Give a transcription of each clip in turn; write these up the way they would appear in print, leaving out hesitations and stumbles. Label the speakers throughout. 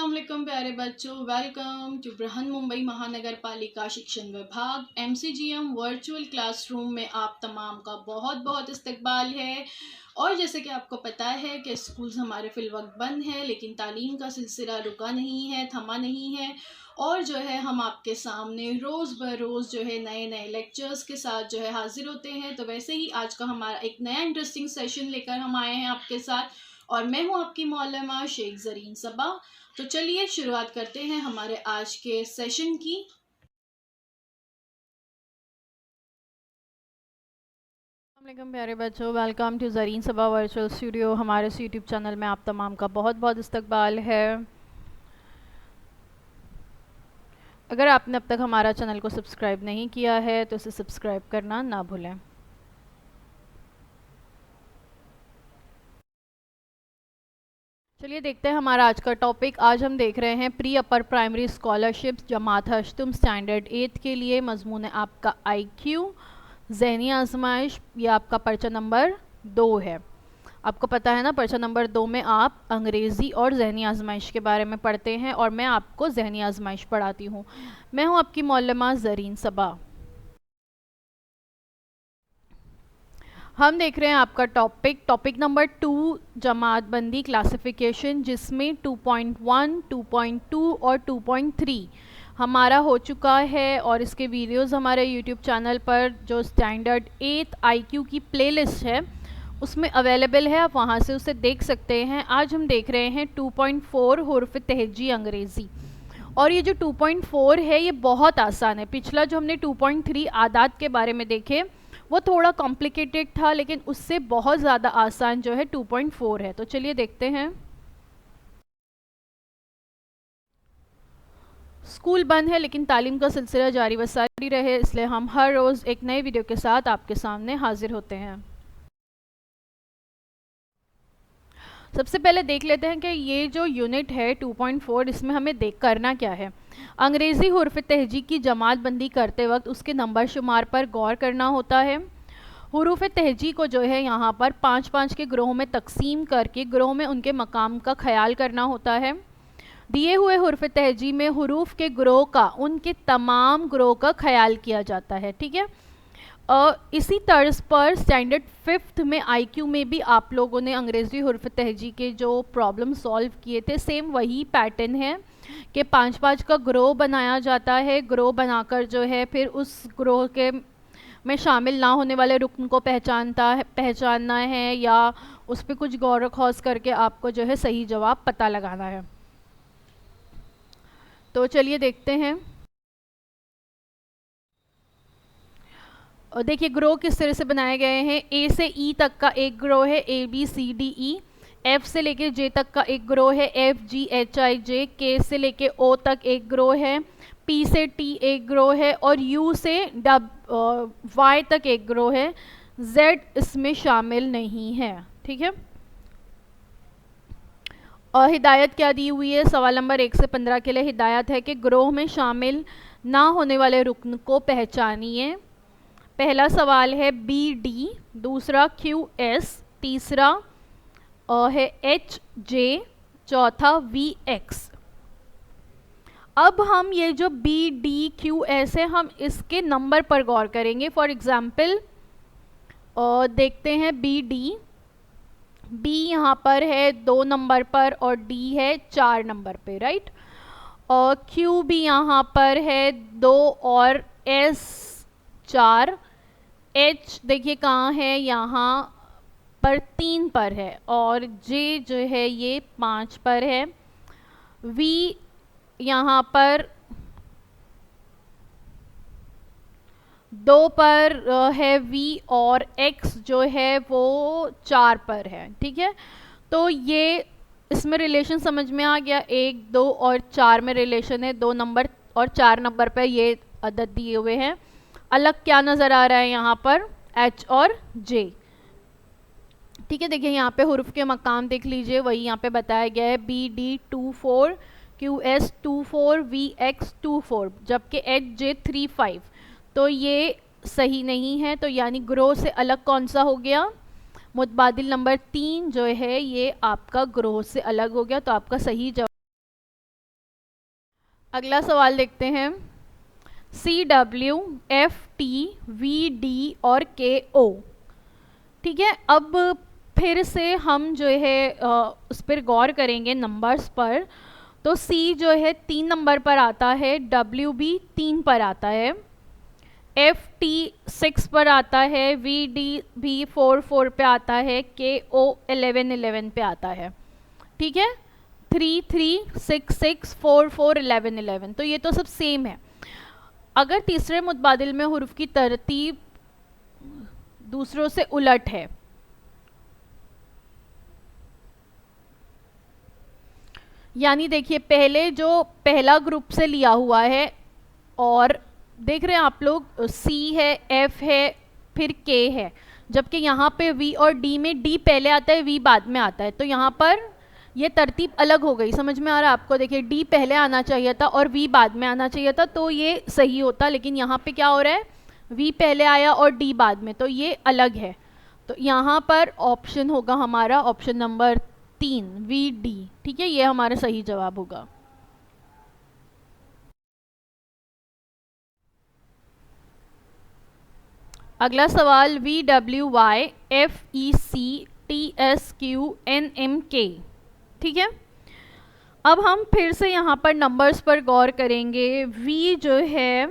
Speaker 1: अस्सलामुअलैकुम प्यारे बच्चों, वेलकम टू बृहन मुंबई महानगर पालिका शिक्षण विभाग MCGM वर्चुअल क्लासरूम में आप तमाम का बहुत बहुत इस्तकबाल है। और जैसे कि आपको पता है कि स्कूल्स हमारे फिलवक्त बंद है, लेकिन तालीम का सिलसिला रुका नहीं है, थमा नहीं है। और जो है हम आपके सामने रोज़ ब रोज़ जो है नए नए लेक्चर्स के साथ जो है हाजिर होते हैं। तो वैसे ही आज का हमारा एक नया इंटरेस्टिंग सेशन लेकर हम आए हैं आपके साथ, और मैं हूं आपकी मौलमा शेख ज़रीन सबा। तो चलिए शुरुआत करते हैं हमारे आज के सेशन की।
Speaker 2: अस्सलामुअलैकुम प्यारे बच्चों, welcome to Zareen Saba virtual studio. हमारे यूट्यूब चैनल में आप तमाम का बहुत बहुत इस्तकबाल है। अगर आपने अब तक हमारा चैनल को सब्सक्राइब नहीं किया है तो इसे सब्सक्राइब करना ना भूलें। चलिए देखते हैं हमारा आज का टॉपिक। आज हम देख रहे हैं प्री अपर प्राइमरी स्कॉलरशिप्स जमात हश्तम स्टैंडर्ड 8 के लिए। मजमून है आपका IQ ज़हनी आजमाइश। ये आपका पर्चा नंबर 2 है। आपको पता है ना, पर्चा नंबर 2 में आप अंग्रेज़ी और ज़हनी आजमाइश के बारे में पढ़ते हैं, और मैं आपको ज़हनी आजमाइश पढ़ाती हूँ। मैं हूँ आपकी मौलमा ज़रीन सबा। हम देख रहे हैं आपका टॉपिक नंबर 2 जमात बंदी क्लासिफिकेशन, जिसमें 2.1, 2.2 और 2.3 हमारा हो चुका है। और इसके वीडियोस हमारे यूट्यूब चैनल पर जो स्टैंडर्ड 8 IQ की प्लेलिस्ट है उसमें अवेलेबल है, आप वहाँ से उसे देख सकते हैं। आज हम देख रहे हैं 2.4 हुर्फ तहजी अंग्रेज़ी। और ये जो 2.4 है ये बहुत आसान है। पिछला जो हमने 2.3 आदात के बारे में देखे वो थोड़ा कॉम्प्लिकेटेड था, लेकिन उससे बहुत ज़्यादा आसान जो है 2.4 है। तो चलिए देखते हैं। स्कूल बंद है लेकिन तालीम का सिलसिला जारी व सारी रहे, इसलिए हम हर रोज़ एक नए वीडियो के साथ आपके सामने हाजिर होते हैं। सबसे पहले देख लेते हैं कि ये जो यूनिट है 2.4, इसमें हमें करना क्या है। अंग्रेज़ी हुर्फ तहजी की जमात बंदी करते वक्त उसके नंबर शुमार पर गौर करना होता है। हुरूफ तहजी को जो है यहाँ पर 5-5 के ग्रोह में तकसीम करके ग्रोह में उनके मकाम का ख्याल करना होता है। दिए हुए हुर्फ तहजी में हुरूफ के ग्रोह का उनके तमाम ग्रोह का ख्याल किया जाता है। ठीक है। इसी तर्ज पर स्टैंडर्ड 5th में IQ में भी आप लोगों ने अंग्रेज़ी हुर्फ तहजी के जो प्रॉब्लम सॉल्व किए थे, सेम वही पैटर्न है कि 5-5 का ग्रोह बनाया जाता है। ग्रोह बनाकर जो है फिर उस ग्रोह के में शामिल ना होने वाले रुकन को पहचानना है, या उस पर कुछ गौर खौज करके आपको जो है सही जवाब पता लगाना है। तो चलिए देखते हैं। और देखिए ग्रोह किस तरह से बनाए गए हैं। A से E तक का एक ग्रोह है, ABCDE। F से लेके J तक का एक ग्रोह है, FGHIJ। K से लेके O तक एक ग्रोह है, P से T एक ग्रोह है, और U से Y तक एक ग्रोह है। Z इसमें शामिल नहीं है। ठीक है। और हिदायत क्या दी हुई है, सवाल नंबर 1 से 15 के लिए हिदायत है कि ग्रोह में शामिल ना होने वाले रुकन को पहचानिए। पहला सवाल है BD, दूसरा QS, तीसरा है HJ, चौथा VX। अब हम ये जो BDQS है, हम इसके नंबर पर गौर करेंगे। फॉर एग्जाम्पल देखते हैं B यहाँ पर है 2 नंबर पर और D है 4 नंबर पे, राइट। और Q भी यहाँ पर है 2 और S 4। H देखिए कहाँ है, यहाँ पर 3 पर है, और J जो है ये 5 पर है। V यहाँ पर 2 पर है V, और X जो है वो 4 पर है। ठीक है। तो ये इसमें रिलेशन समझ में आ गया। 1, 2 और 4 में रिलेशन है। 2 नंबर और 4 नंबर पर ये अदद दिए हुए हैं। अलग क्या नज़र आ रहा है यहाँ पर, H और J। ठीक है। देखिए यहाँ पे हुर्फ के मकाम देख लीजिए, वही यहाँ पे बताया गया है। BD 24, QS 24, VX 24, जबकि HJ 35। तो ये सही नहीं है। तो यानी ग्रोह से अलग कौन सा हो गया, मुतबादिल नंबर 3 जो है ये आपका ग्रोह से अलग हो गया। तो आपका सही जवाब अगला सवाल देखते हैं। CW, FT, VD और KO। ठीक है, अब फिर से हम जो है उस पर गौर करेंगे नंबर्स पर। तो C जो है 3 नंबर पर आता है, W भी 3 पर आता है, FT 6 पर आता है, VD भी 4 पे आता है, KO 11 पे आता है। ठीक है, 3 3 6 6 4 4 11 11, तो ये तो सब सेम है। अगर तीसरे मुतबादिल में हुरूफ की तरतीब दूसरों से उलट है, यानी देखिए पहले जो पहला ग्रुप से लिया हुआ है, और देख रहे हैं आप लोग C है, F है, फिर K है, जबकि यहाँ पे V और D में D पहले आता है, V बाद में आता है, तो यहाँ पर ये तरतीब अलग हो गई। समझ में आ रहा है आपको? देखिए D पहले आना चाहिए था और V बाद में आना चाहिए था, तो ये सही होता, लेकिन यहाँ पे क्या हो रहा है, V पहले आया और D बाद में, तो ये अलग है। तो यहाँ पर ऑप्शन होगा हमारा ऑप्शन नंबर 3, VD। ठीक है, ये हमारा सही जवाब होगा। अगला सवाल, VWY, FEC, TSQ, NMK। ठीक है, अब हम फिर से यहाँ पर नंबर्स पर गौर करेंगे। V जो है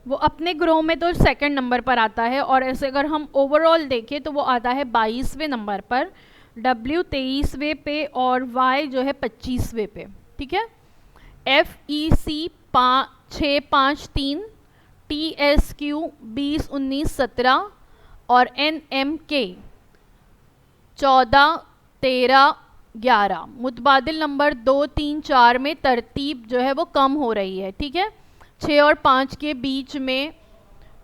Speaker 2: वो अपने ग्रोह में तो सेकंड नंबर पर आता है, और ऐसे अगर हम ओवरऑल देखें तो वो आता है 22वें नंबर पर, W 23वें पे और Y जो है 25वें पे। ठीक है, FEC 6 5 3, TSQ 20 19 17 और NMK 14 13 11। मुतबादिल नंबर 2 3 4 में तरतीब जो है वो कम हो रही है। ठीक है, 6 और 5 के बीच में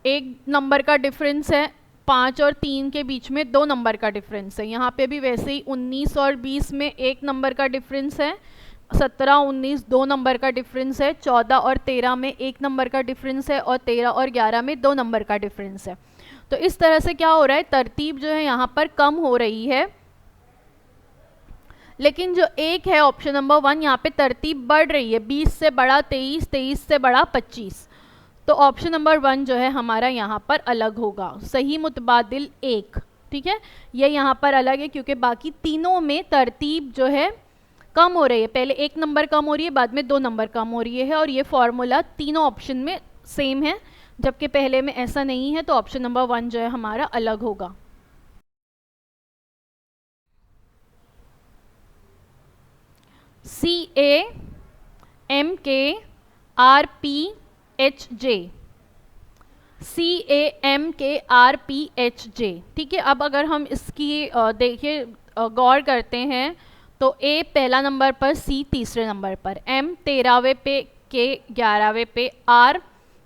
Speaker 2: 1 नंबर का डिफरेंस है, 5 और 3 के बीच में 2 नंबर का डिफरेंस है। यहाँ पे भी वैसे ही 19 और 20 में 1 नंबर का डिफरेंस है, 17 19 2 नंबर का डिफरेंस है, 14 और 13 में 1 नंबर का डिफरेंस है, और 13 और 11 में 2 नंबर का डिफरेंस है। तो इस तरह से क्या हो रहा है, तरतीब जो है यहाँ पर कम हो रही है। लेकिन जो एक है ऑप्शन नंबर 1, यहाँ पे तरतीब बढ़ रही है, 20 से बड़ा 23, 23 से बड़ा 25। तो ऑप्शन नंबर 1 जो है हमारा यहाँ पर अलग होगा, सही मुतबादिल 1। ठीक है, ये यहाँ पर अलग है क्योंकि बाकी तीनों में तरतीब जो है कम हो रही है, पहले 1 नंबर कम हो रही है, बाद में 2 नंबर कम हो रही है, और ये फॉर्मूला तीनों ऑप्शन में सेम है, जबकि पहले में ऐसा नहीं है। तो ऑप्शन नंबर 1 जो है हमारा अलग होगा। CAMKRPHJ, CAMKRPHJ। ठीक है, अब अगर हम इसकी देखिए गौर करते हैं तो A पहला नंबर पर, C तीसरे नंबर पर, M 13वें पे, K 11वें पे, R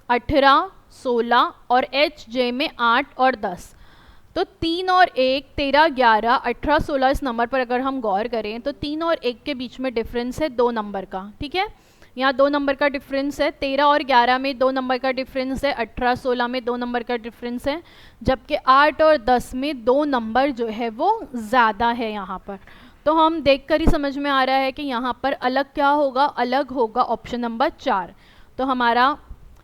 Speaker 2: 18 16 और HJ में 8 और 10। तो 3 और 1 13 11 18 16 इस नंबर पर अगर हम गौर करें तो 3 और 1 के बीच में डिफरेंस है 2 नंबर का। ठीक है, यहाँ 2 नंबर का डिफरेंस है, 13 और 11 में 2 नंबर का डिफरेंस है, 18 16 में 2 नंबर का डिफरेंस है, जबकि 8 और 10 में 2 नंबर जो है वो ज़्यादा है यहाँ पर। तो हम देखकर ही समझ में आ रहा है कि यहाँ पर अलग क्या होगा, अलग होगा ऑप्शन नंबर 4। तो हमारा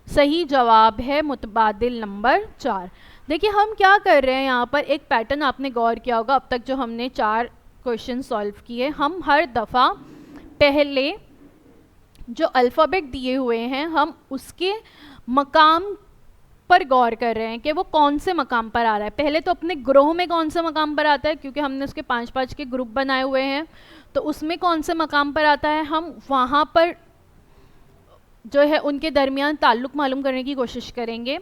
Speaker 2: सही जवाब है मुतबादिल नंबर 4। देखिए हम क्या कर रहे हैं यहाँ पर, एक पैटर्न आपने गौर किया होगा, अब तक जो हमने 4 क्वेश्चन सॉल्व किए, हम हर दफ़ा पहले जो अल्फ़ाबेट दिए हुए हैं हम उसके मकाम पर गौर कर रहे हैं कि वो कौन से मकाम पर आ रहा है। पहले तो अपने ग्रोह में कौन से मकाम पर आता है, क्योंकि हमने उसके 5-5 के ग्रुप बनाए हुए हैं, तो उसमें कौन से मकाम पर आता है, हम वहाँ पर जो है उनके दरमियान ताल्लुक़ मालूम करने की कोशिश करेंगे।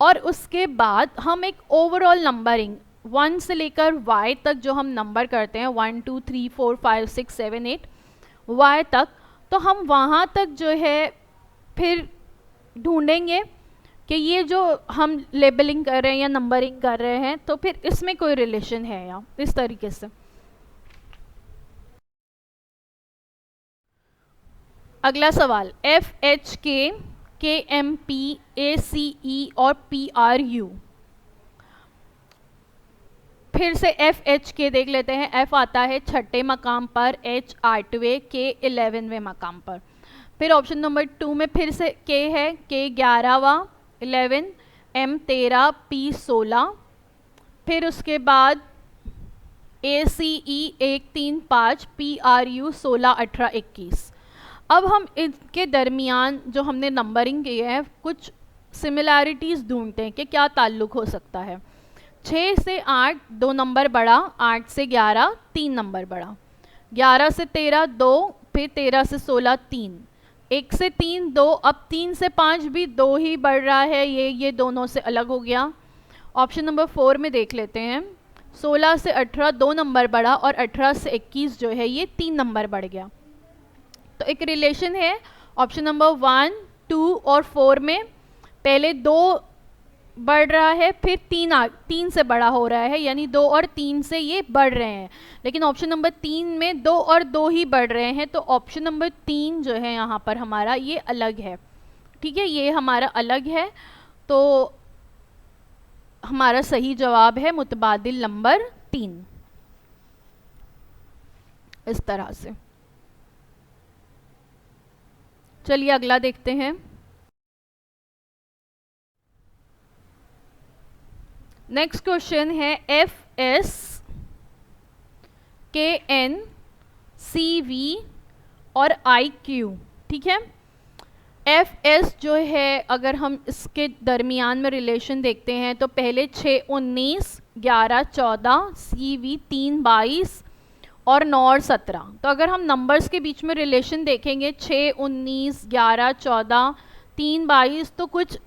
Speaker 2: और उसके बाद हम एक ओवरऑल नंबरिंग 1 से लेकर y तक जो हम नंबर करते हैं, 1 2 3 4 5 6 7 8 y तक, तो हम वहाँ तक जो है फिर ढूंढेंगे कि ये जो हम लेबलिंग कर रहे हैं या नंबरिंग कर रहे हैं, तो फिर इसमें कोई रिलेशन है या इस तरीके से। अगला सवाल, FHK, KMP, ACE और PRU। फिर से एफ एच के देख लेते हैं। एफ आता है छठे मकाम पर, एच 8वें, के 11वें मकाम पर। फिर ऑप्शन नंबर 2 में फिर से के है, के 11वां 11, एम 13, पी 16। फिर उसके बाद ए सी ई 1 3 5, पी आर यू 16 18 21। अब हम इनके दरमियान जो हमने नंबरिंग की है कुछ सिमिलैरिटीज़ ढूंढते हैं कि क्या ताल्लुक हो सकता है। 6 से 8 2 नंबर बढ़ा, 8 से 11 3 नंबर बढ़ा, 11 से 13 2, फिर 13 से 16 3, 1 से 3 2, अब 3 से 5 भी 2 ही बढ़ रहा है, ये दोनों से अलग हो गया। ऑप्शन नंबर 4 में देख लेते हैं। 16 से 18 2 नंबर बढ़ा और 18 से 21 जो है ये 3 नंबर बढ़ गया। तो एक रिलेशन है ऑप्शन नंबर 1 2 और 4 में, पहले 2 बढ़ रहा है फिर 3 से बड़ा हो रहा है, यानी 2 और 3 से ये बढ़ रहे हैं। लेकिन ऑप्शन नंबर 3 में 2 और 2 ही बढ़ रहे हैं, तो ऑप्शन नंबर 3 जो है यहाँ पर हमारा ये अलग है। ठीक है, ये हमारा अलग है, तो हमारा सही जवाब है मुतबादिल नंबर 3। इस तरह से चलिए अगला देखते हैं। नेक्स्ट क्वेश्चन है एफ एस के एन सी वी और आई क्यू। ठीक है, एफ एस जो है अगर हम इसके दरमियान में रिलेशन देखते हैं तो पहले 6 19 11 14, सी वी 3 22 और 9 और 17। तो अगर हम नंबर्स के बीच में रिलेशन देखेंगे 6 19 11 14 3 22, तो कुछ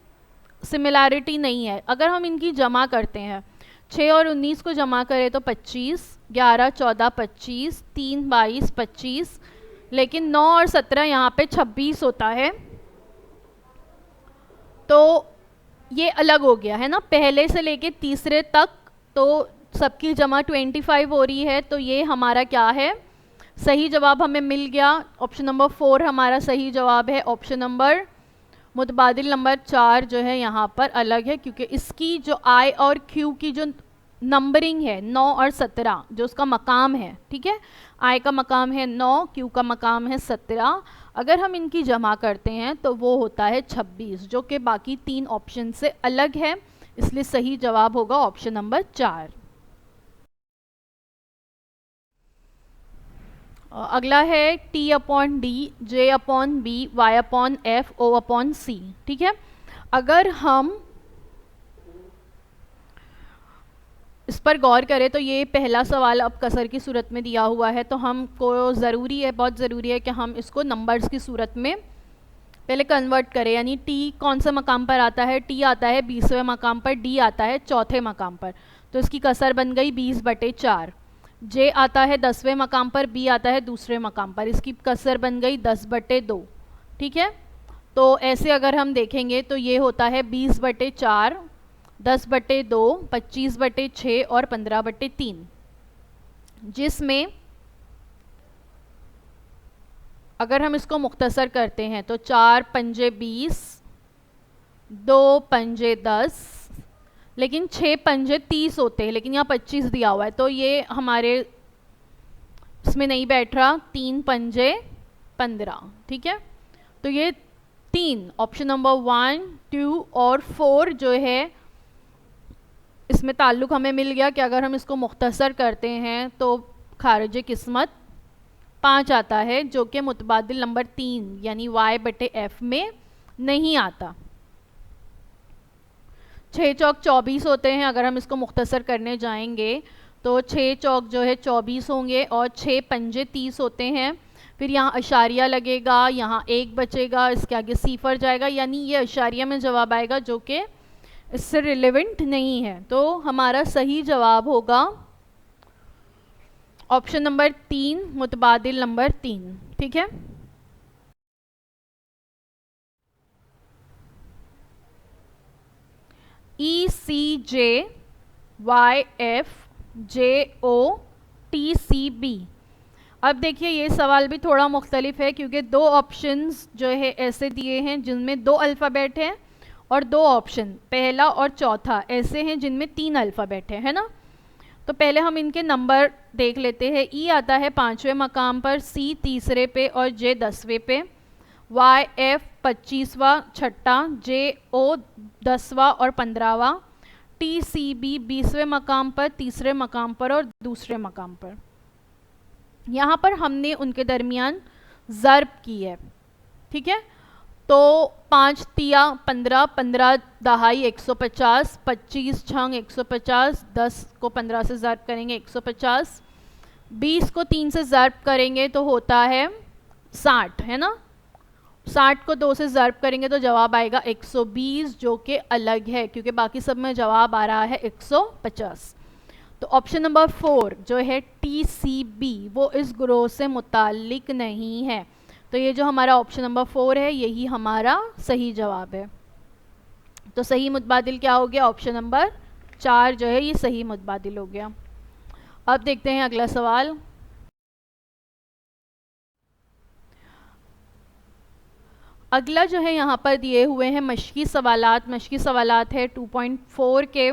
Speaker 2: सिमिलैरिटी नहीं है। अगर हम इनकी जमा करते हैं 6 और 19 को जमा करें तो 25, 11 14 25, 3 22 25, लेकिन 9 और 17 यहाँ पे 26 होता है, तो ये अलग हो गया है ना। पहले से लेके तीसरे तक तो सबकी जमा 25 हो रही है, तो ये हमारा क्या है, सही जवाब हमें मिल गया। ऑप्शन नंबर 4 हमारा सही जवाब है। ऑप्शन नंबर मुतबादिल नंबर 4 जो है यहाँ पर अलग है, क्योंकि इसकी जो आई और क्यू की जो नंबरिंग है 9 और 17 जो उसका मकाम है, ठीक है, आई का मकाम है 9, क्यू का मकाम है 17, अगर हम इनकी जमा करते हैं तो वो होता है 26, जो कि बाकी 3 ऑप्शन से अलग है, इसलिए सही जवाब होगा ऑप्शन नंबर 4। अगला है T upon D, J upon B, Y upon F, O upon C. ठीक है, अगर हम इस पर गौर करें तो ये पहला सवाल अब कसर की सूरत में दिया हुआ है, तो हमको ज़रूरी है, बहुत ज़रूरी है कि हम इसको नंबर्स की सूरत में पहले कन्वर्ट करें। यानी T कौन सा मकाम पर आता है, T आता है 20वें मकाम पर, D आता है 4थे मकाम पर, तो इसकी कसर बन गई 20/4। J आता है 10वें मकाम पर, B आता है दूसरे मकाम पर, इसकी कसर बन गई 10/2। ठीक है, तो ऐसे अगर हम देखेंगे तो ये होता है 20/4, 10/2, 25/6 और 15/3, जिसमें अगर हम इसको मुख्तसर करते हैं तो 4 पंजे 20, 2 पंजे 10, लेकिन 6 पंजे 30 होते हैं, लेकिन यहाँ 25 दिया हुआ है तो ये हमारे इसमें नहीं बैठ रहा। 3 पंजे 15। ठीक है, तो ये 3 ऑप्शन नंबर 1 2 और 4 जो है इसमें ताल्लुक़ हमें मिल गया कि अगर हम इसको मुख्तसर करते हैं तो खारिज किस्मत 5 आता है, जो कि मुतबादिल नंबर 3 यानी Y/F में नहीं आता। 6 चौक 24 होते हैं, अगर हम इसको मुख्तसर करने जाएंगे तो 6 चौक जो है 24 होंगे और 6 पंजे 30 होते हैं। फिर यहाँ अशारिया लगेगा, यहाँ 1 बचेगा, इसके आगे सिफर जाएगा, यानी ये अशारिया में जवाब आएगा जो कि इससे रिलेवेंट नहीं है। तो हमारा सही जवाब होगा ऑप्शन नंबर 3 मुतबादिल नंबर 3। ठीक है, ECJYFJOTCB। अब देखिए ये सवाल भी थोड़ा मुख्तलिफ है, क्योंकि 2 ऑप्शंस जो है ऐसे दिए हैं जिनमें 2 अल्फ़ाबेट हैं और 2 ऑप्शन पहला और चौथा ऐसे हैं जिनमें 3 अल्फ़ाबेट है ना। तो पहले हम इनके नंबर देख लेते हैं। ई आता है 5वें मकाम पर, सी तीसरे पे और जे 10वें पे, वाई एफ 25वां छठा, जे ओ 10वां और 15वां, टी सी बी 20वें मकाम पर, तीसरे मकाम पर और दूसरे मकाम पर। यहाँ पर हमने उनके दरमियान ज़र्ब की है, ठीक है। तो 5 तिया 15, 15 दहाई 150, 25 छंग 150, 10 को 15 से ज़र्ब करेंगे 150, 20 को 3 से ज़र्ब करेंगे तो होता है 60, है ना। 60 को 2 से ज़र्ब करेंगे तो जवाब आएगा 120, जो कि अलग है क्योंकि बाकी सब में जवाब आ रहा है 150। तो ऑप्शन नंबर 4 जो है TCB वो इस ग्रोह से मुताल्लिक नहीं है। तो ये जो हमारा ऑप्शन नंबर 4 है यही हमारा सही जवाब है। तो सही मुतबादिल क्या हो गया? ऑप्शन नंबर 4 जो है ये सही मुतबादिल हो गया। अब देखते हैं अगला सवाल। अगला जो है यहाँ पर दिए हुए हैं मशकी सवालात। मशकी सवालात है 2.4 के,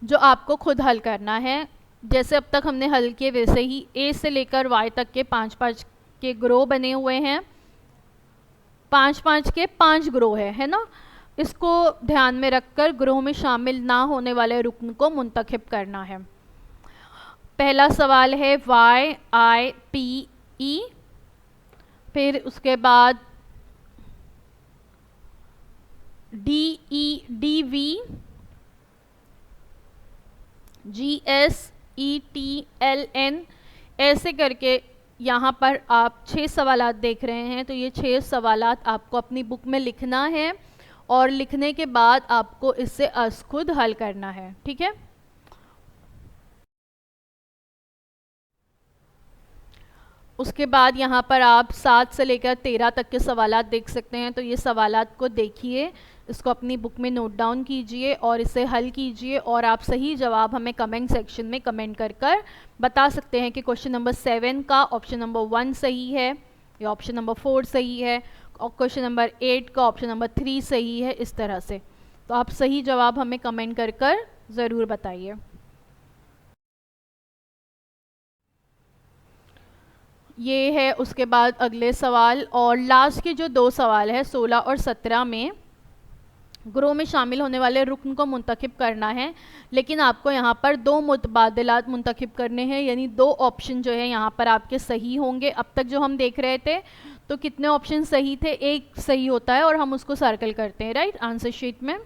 Speaker 2: जो आपको खुद हल करना है। जैसे अब तक हमने हल किए वैसे ही ए से लेकर वाई तक के 5-5 के ग्रोह बने हुए हैं। 5-5 के 5 ग्रोह है ना। इसको ध्यान में रखकर ग्रोह में शामिल ना होने वाले रुकन को मुंतखब करना है। पहला सवाल है YIPE, फिर उसके बाद DEDV, GSETLN, ऐसे करके यहाँ पर आप 6 सवालात देख रहे हैं। तो ये 6 सवालात आपको अपनी बुक में लिखना है और लिखने के बाद आपको इससे अस खुद हल करना है, ठीक है। उसके बाद यहाँ पर आप 7 से लेकर 13 तक के सवालात देख सकते हैं। तो ये सवालात को देखिए, इसको अपनी बुक में नोट डाउन कीजिए और इसे हल कीजिए और आप सही जवाब हमें कमेंट सेक्शन में कमेंट कर बता सकते हैं कि क्वेश्चन नंबर 7 का ऑप्शन नंबर 1 सही है या ऑप्शन नंबर 4 सही है और क्वेश्चन नंबर 8 का ऑप्शन नंबर 3 सही है, इस तरह से। तो आप सही जवाब हमें कमेंट कर ज़रूर बताइए। ये है उसके बाद अगले सवाल और लास्ट के जो 2 सवाल है 16 और 17 में ग्रोह में शामिल होने वाले रुकन को मुंतखब करना है, लेकिन आपको यहाँ पर 2 मुतबादिलात मुंतखब करने हैं, यानी 2 ऑप्शन जो है यहाँ पर आपके सही होंगे। अब तक जो हम देख रहे थे तो कितने ऑप्शन सही थे? एक सही होता है और हम उसको सर्कल करते हैं, राइट, आंसर शीट में।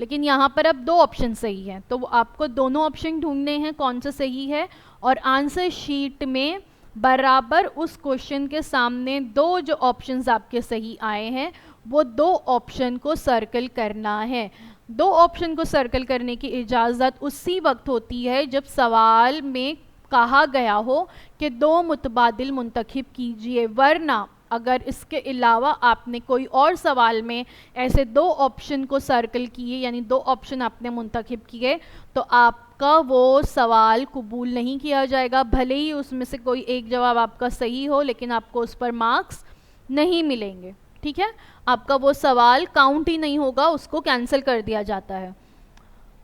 Speaker 2: लेकिन यहाँ पर अब 2 ऑप्शन सही हैं, तो आपको दोनों ऑप्शन ढूंढने हैं कौन सा सही है, और आंसर शीट में बराबर उस क्वेश्चन के सामने 2 जो ऑप्शंस आपके सही आए हैं वो 2 ऑप्शन को सर्कल करना है। 2 ऑप्शन को सर्कल करने की इजाज़त उसी वक्त होती है जब सवाल में कहा गया हो कि 2 मुतबादिल मुंतखब कीजिए, वरना अगर इसके अलावा आपने कोई और सवाल में ऐसे 2 ऑप्शन को सर्कल किए, यानी 2 ऑप्शन आपने मुंतखब किए, तो आपका वो सवाल कबूल नहीं किया जाएगा। भले ही उसमें से कोई एक जवाब आपका सही हो, लेकिन आपको उस पर मार्क्स नहीं मिलेंगे, ठीक है। आपका वो सवाल काउंट ही नहीं होगा, उसको कैंसिल कर दिया जाता है।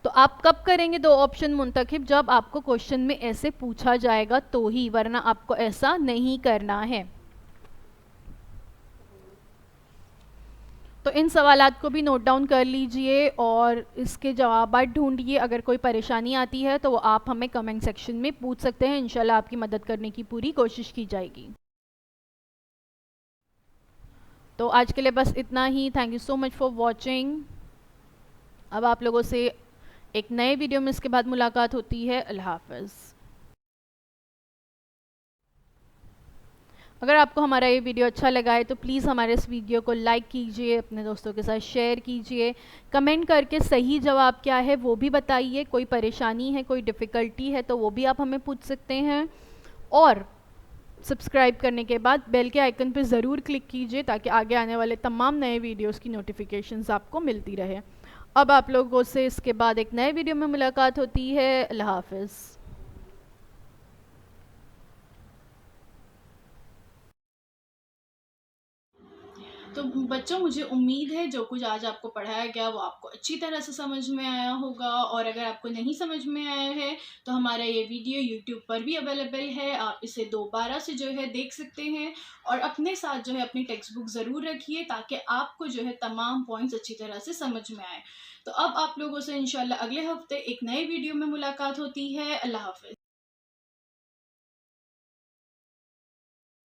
Speaker 2: तो आप कब करेंगे 2 ऑप्शन मुंतखब? जब आपको क्वेश्चन में ऐसे पूछा जाएगा तो ही, वरना आपको ऐसा नहीं करना है। तो इन सवालात को भी नोट डाउन कर लीजिए और इसके जवाब ढूंढिए। अगर कोई परेशानी आती है तो वो आप हमें कमेंट सेक्शन में पूछ सकते हैं, इंशाल्लाह आपकी मदद करने की पूरी कोशिश की जाएगी। तो आज के लिए बस इतना ही। Thank you so much for watching. अब आप लोगों से एक नए वीडियो में इसके बाद मुलाकात होती है। अल्लाह हाफ़िज़। अगर आपको हमारा ये वीडियो अच्छा लगा है तो प्लीज़ हमारे इस वीडियो को लाइक कीजिए, अपने दोस्तों के साथ शेयर कीजिए, कमेंट करके सही जवाब क्या है वो भी बताइए। कोई परेशानी है, कोई डिफ़िकल्टी है तो वो भी आप हमें पूछ सकते हैं। और सब्सक्राइब करने के बाद बेल के आइकन पर ज़रूर क्लिक कीजिए ताकि आगे आने वाले तमाम नए वीडियोज़ की नोटिफिकेशंस आपको मिलती रहे। अब आप लोगों से इसके बाद एक नए वीडियो में मुलाकात होती है। अल्लाह हाफ़िज़।
Speaker 1: तो बच्चों, मुझे उम्मीद है जो कुछ आज आपको पढ़ाया गया वो आपको अच्छी तरह से समझ में आया होगा, और अगर आपको नहीं समझ में आया है तो हमारा ये वीडियो यूट्यूब पर भी अवेलेबल है, आप इसे दोबारा से जो है देख सकते हैं। और अपने साथ जो है अपनी टेक्स्ट बुक ज़रूर रखिए ताकि आपको जो है तमाम पॉइंट्स अच्छी तरह से समझ में आए। तो अब आप लोगों से इंशाल्लाह अगले हफ्ते एक नए वीडियो में मुलाकात होती है। अल्लाह हाफ़िज़।